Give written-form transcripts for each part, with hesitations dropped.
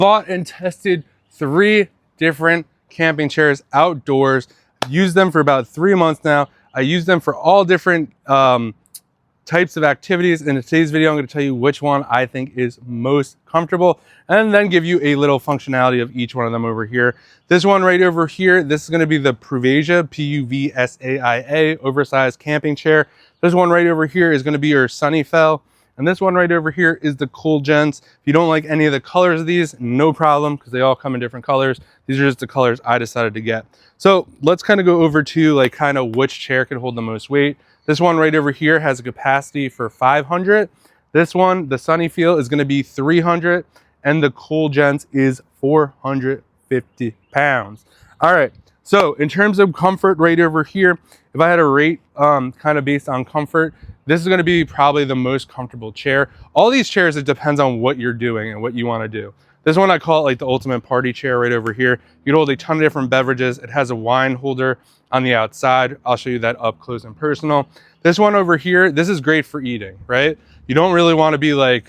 bought and tested 3 different camping chairs outdoors. I've used them for about 3 months now. I use them for all different types of activities. In today's video, I'm going to tell you which one I think is most comfortable and then give you a little functionality of each one of them over here. This one right over here, this is going to be the Pruvasia, P-U-V-S-A-I-A, oversized camping chair. This one right over here is going to be your Sunnyfell. And this one right over here is the Coolgence. If you don't like any of the colors of these, no problem, because they all come in different colors. These are just the colors I decided to get. So let's kind of go over to like kind of which chair can hold the most weight. This one right over here has a capacity for 500. This one, the Sunnyfell, is going to be 300, and the Coolgence is 450 pounds. All right. So in terms of comfort right over here, if I had a rate kind of based on comfort, this is going to be probably the most comfortable chair. All these chairs, it depends on what you're doing and what you want to do. This one I call it like the ultimate party chair right over here. You can hold a ton of different beverages. It has a wine holder on the outside. I'll show you that up close and personal. This one over here, this is great for eating, right? You don't really want to be like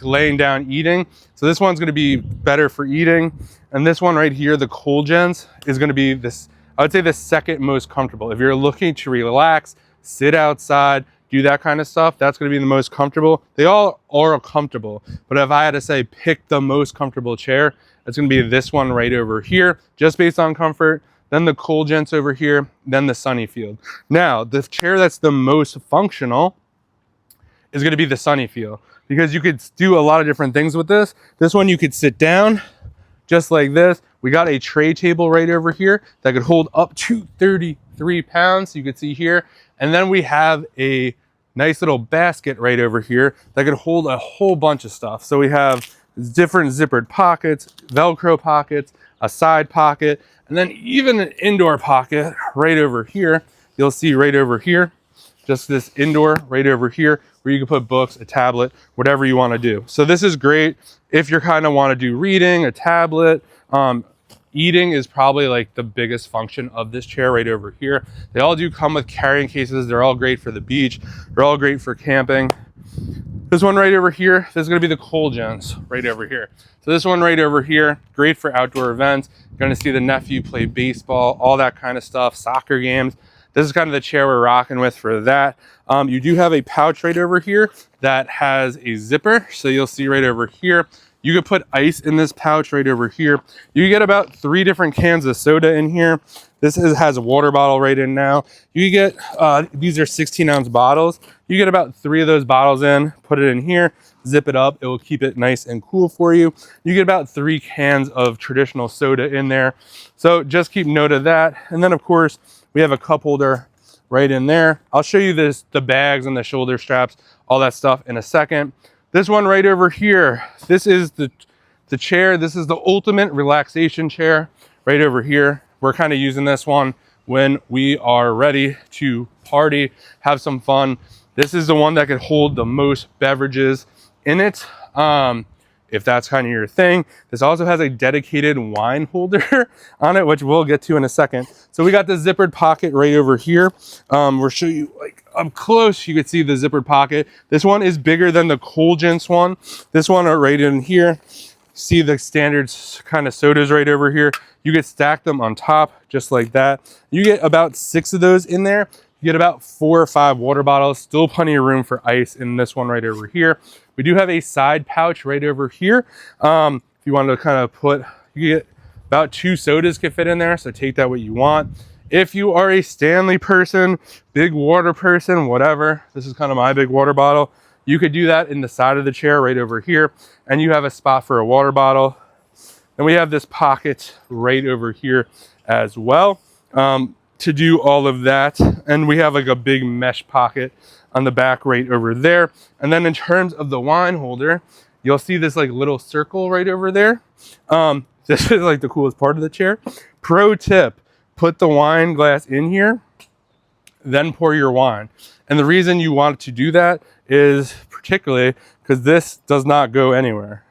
laying down eating. So this one's going to be better for eating. And this one right here, the Coolgence, is going to be this, I would say the second most comfortable. If you're looking to relax, sit outside, do that kind of stuff, that's going to be the most comfortable. They all are comfortable, but if I had to say pick the most comfortable chair, it's going to be this one right over here, just based on comfort, then the Coolgence over here, then the Sunnyfell. Now, the chair that's the most functional is going to be the Sunnyfell, because you could do a lot of different things with this. This one you could sit down just like this. We got a tray table right over here that could hold up to 33 pounds. You can see here. And then we have a nice little basket right over here that could hold a whole bunch of stuff. So we have different zippered pockets, Velcro pockets, a side pocket, and then even an indoor pocket right over here. You'll see right over here, just this indoor right over here, where you can put books, a tablet, whatever you want to do. So this is great if you kind of want to do reading, a tablet. Eating is probably like the biggest function of this chair right over here. They all do come with carrying cases. They're all great for the beach. They're all great for camping. This one right over here, this is going to be the Coolgence right over here. So this one right over here, great for outdoor events. You're going to see the nephew play baseball, all that kind of stuff, soccer games. This is kind of the chair we're rocking with for that. You do have a pouch right over here that has a zipper. So you'll see right over here, you could put ice in this pouch right over here. You get about 3 different cans of soda in here. This has a water bottle right in now. You get, these are 16-ounce bottles. You get about 3 of those bottles in, put it in here, zip it up. It will keep it nice and cool for you. You get about 3 cans of traditional soda in there. So just keep note of that. And then of course, we have a cup holder right in there. I'll show you the bags and the shoulder straps, all that stuff in a second. This one right over here, this is the chair. This is the ultimate relaxation chair right over here. We're kind of using this one when we are ready to party, have some fun. This is the one that could hold the most beverages in it. If that's kind of your thing. This also has a dedicated wine holder on it, which we'll get to in a second. So we got the zippered pocket right over here. We'll show you like up close. You can see the zippered pocket. This one is bigger than the Coolgence one. This one are right in here. See the standard kind of sodas right over here. You could stack them on top just like that. You get about 6 of those in there. You get about 4 or 5 water bottles. Still plenty of room for ice in this one right over here. We do have a side pouch right over here. If you want to kind of put, you get about 2 sodas can fit in there. So take that what you want. If you are a Stanley person, big water person, whatever, this is kind of my big water bottle. You could do that in the side of the chair right over here. And you have a spot for a water bottle. And we have this pocket right over here as well. To do all of that. And we have like a big mesh pocket on the back right over there. And then in terms of the wine holder, you'll see this like little circle right over there. This is like the coolest part of the chair. Pro tip, put the wine glass in here, then pour your wine. And the reason you want to do that is particularly because this does not go anywhere.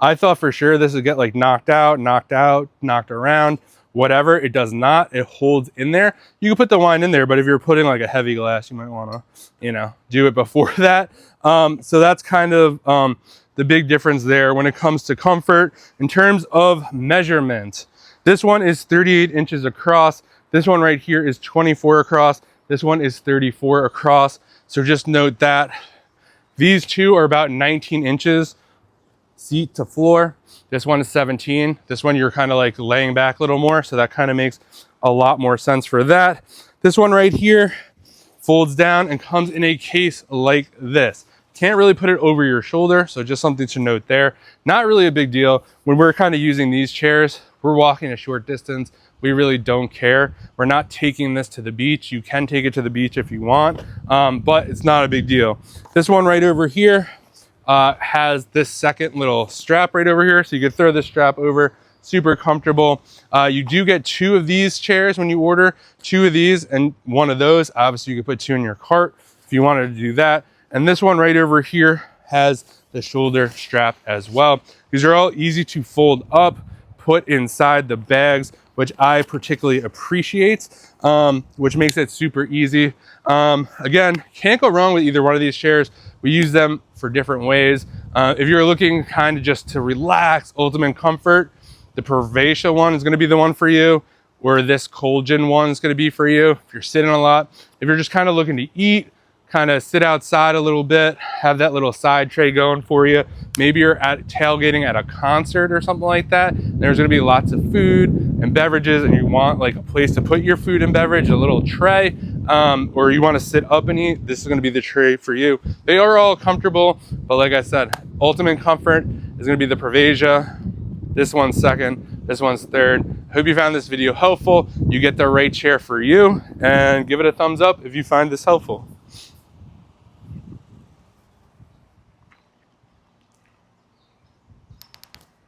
I thought for sure this would get like knocked out, knocked around, whatever. It does not. It holds in there. You can put the wine in there, but if you're putting like a heavy glass, you might want to, do it before that. So that's kind of the big difference there when it comes to comfort. In terms of measurement, this one is 38 inches across. This one right here is 24 across. This one is 34 across. So just note that. These two are about 19 inches seat to floor. This one is 17. This one you're kind of like laying back a little more, so that kind of makes a lot more sense for that. This one right here folds down and comes in a case like this. Can't really put it over your shoulder, so just something to note there. Not really a big deal. When we're kind of using these chairs, we're walking a short distance. We really don't care. We're not taking this to the beach. You can take it to the beach if you want, but it's not a big deal. This one right over here has this second little strap right over here, so you could throw this strap over. Super comfortable. You do get 2 of these chairs when you order, 2 of these and 1 of those. Obviously you could put 2 in your cart if you wanted to do that. And this one right over here has the shoulder strap as well. These are all easy to fold up, put inside the bags, which I particularly appreciate, which makes it super easy. Again, can't go wrong with either one of these chairs. We use them for different ways. If you're looking kind of just to relax, ultimate comfort, the Provacia one is gonna be the one for you, or this Colgin one is gonna be for you if you're sitting a lot. If you're just kind of looking to eat, kind of sit outside a little bit, have that little side tray going for you. Maybe you're at tailgating at a concert or something like that. There's gonna be lots of food and beverages and you want like a place to put your food and beverage, a little tray, or you wanna sit up and eat, this is gonna be the tray for you. They are all comfortable, but like I said, ultimate comfort is gonna be the Provacia. This one's second, this one's third. Hope you found this video helpful. You get the right chair for you, and give it a thumbs up if you find this helpful.